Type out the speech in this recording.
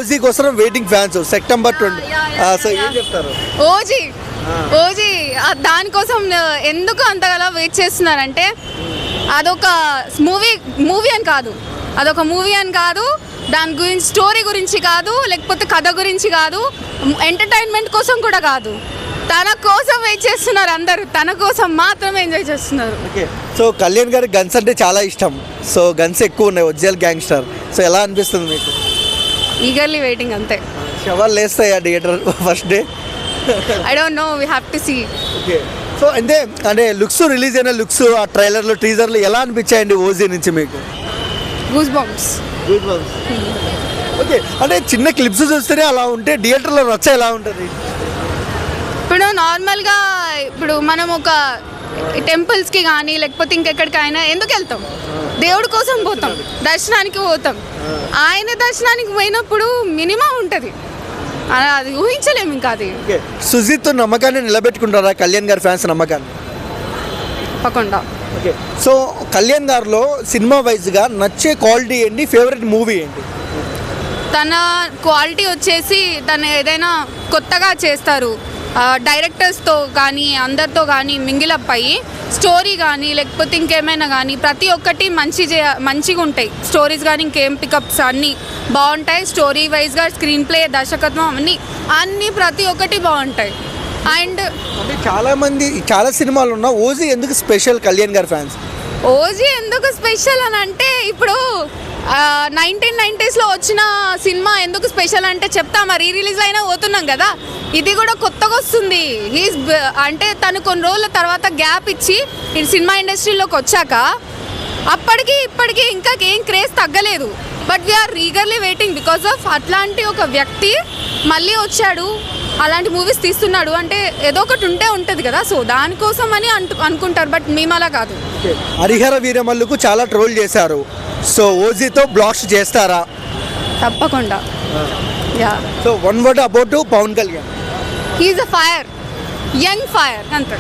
OG కోసం waiting fans September 20. So ఏం చెప్తారు? ఓజీ ఓజీ దానికోసం ఎందుకు అంతగా వెయిట్ చేస్తున్నారంటే అదొక మూవీ అని కాదు, దాని గురించి స్టోరీ గురించి కాదు, లేకపోతే కథ గురించి కాదు, ఎంటర్టైన్మెంట్ కోసం కూడా కాదు, తన కోసం వెయిట్ చేస్తున్నారు. అందరూ తన కోసం మాత్రమే ఎంజాయ్ చేస్తున్నారు. ఓకే, సో కళ్యాణ్ గారి గన్స్ అంటే చాలా ఇష్టం. సో గన్స్ ఎక్కువ ఉన్నాయి, ఒరిజినల్ గ్యాంగ్స్టర్. సో ఎలా అనిపిస్తుంది మీకు? ఈగర్లీ వెయిటింగ్ అంతే. శవాలు లేస్తాయా theatre first day? I don't know, we have to see. Okay, so అంటే లుక్స్ రిలీజ్ అయిన లుక్స్ ఆ ట్రైలర్లు టీజర్లు ఎలా అనిపించాయండి ఓజీ నుంచి మీకు? Goose bumps. ఓకే, అంటే చిన్న క్లిప్స్ చూస్తేనే అలా ఉంటే థియేటర్లో రచ్చ ఎలా ఉంటుంది? ఇప్పుడు నార్మల్గా ఇప్పుడు మనం ఒక టెంపుల్స్కి కానీ లేకపోతే ఇంకెక్కడికైనా ఎందుకు వెళ్తాం? దేవుడి కోసం పోతాం, దర్శనానికి పోతాం. ఆయన దర్శనానికి పోయినప్పుడు మినిమం ఉంటుంది, అది ఊహించలేము ఇంకా. అది సుజిత్ నమ్మకాన్ని నిలబెట్టుకుంటారా కళ్యాణ్ గారి ఫ్యాన్స్ నమ్మకాన్ని? తప్పకుండా. ఓకే, సో కళ్యాణ్ గారిలో సినిమా వైజ్గా నచ్చే క్వాలిటీ ఏంటి, ఫేవరెట్ మూవీ ఏంటి? తన క్వాలిటీ వచ్చేసి తను ఏదైనా కొత్తగా చేస్తారు, డైరెక్టర్స్తో కానీ అందరితో కానీ మింగిలప్ అయ్యి స్టోరీ కానీ లేకపోతే ఇంకేమైనా కానీ ప్రతి ఒక్కటి మంచిగా ఉంటాయి. స్టోరీస్ కానీ ఇంకేం పికప్స్ అన్నీ బాగుంటాయి. స్టోరీ వైజ్గా స్క్రీన్ ప్లే, దర్శకత్వం అన్నీ ప్రతి ఒక్కటి బాగుంటాయి. అండ్ అంటే చాలా సినిమాలు ఉన్నా ఓజీ ఎందుకు స్పెషల్ కళ్యాణ్ గారి ఫ్యాన్స్? ఓజీ ఎందుకు స్పెషల్ అని అంటే ఇప్పుడు 1990s వచ్చిన సినిమా ఎందుకు స్పెషల్ అంటే చెప్తామా, రిలీజ్ అయినా పోతున్నాం కదా, ఇది కూడా కొత్తగా వస్తుంది. అంటే తను కొన్ని రోజుల తర్వాత గ్యాప్ ఇచ్చి ఈ సినిమా ఇండస్ట్రీలోకి వచ్చాక అప్పటికి ఇప్పటికీ ఇంకా ఏం క్రేజ్ తగ్గలేదు. But we are eagerly waiting because of అట్లాంటి ఒక వ్యక్తి మళ్ళీ వచ్చాడు, అలాంటి మూవీస్ తీస్తున్నాడు అంటే ఏదో ఒకటి ఉంటుంది కదా. సో దానికోసం అని అనుకుంటారు, బట్ మేము అలా కాదు. హరిహర వీరమల్లుకు చాలా ట్రోల్ చేశారు. సో ఓజీతో బ్లాక్స్ చేస్తారా? తప్పకుండా. Yeah. So one word about Pawan Kalyan. He is a fire, young fire అంతే.